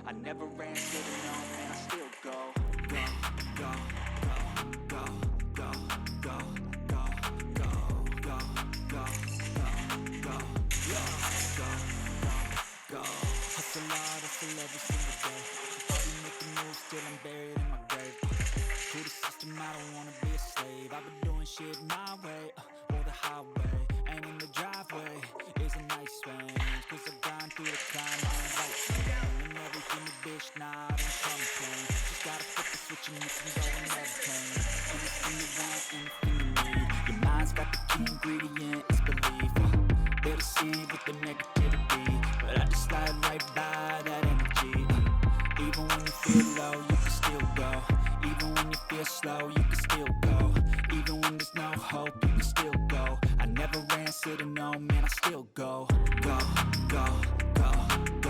I never answer to no, man, I still go. Go, go, go, go, go, go, go, go, go, go, go, go, go, go. Hustle hard, hustle every single day. I'll be making moves till I'm buried in my grave. To the system, I don't wanna be a slave. I've been doing shit my way, or the highway. And in the driveway is a nice range, cause I've gone through the climb, I ain't like and everything a bitch, nah, I don't complain. Just gotta flip the switch and you can go and obtain anything you want, anything you need. Your mind's got the key ingredient, it's belief. They'll deceive with the negativity, but I just slide right by that energy. Even when you feel low, you can still go. Even when you feel slow, you can still go. Even when there's no hope, you can still go. I never answer to no, man, I still go. Go, go, go, go,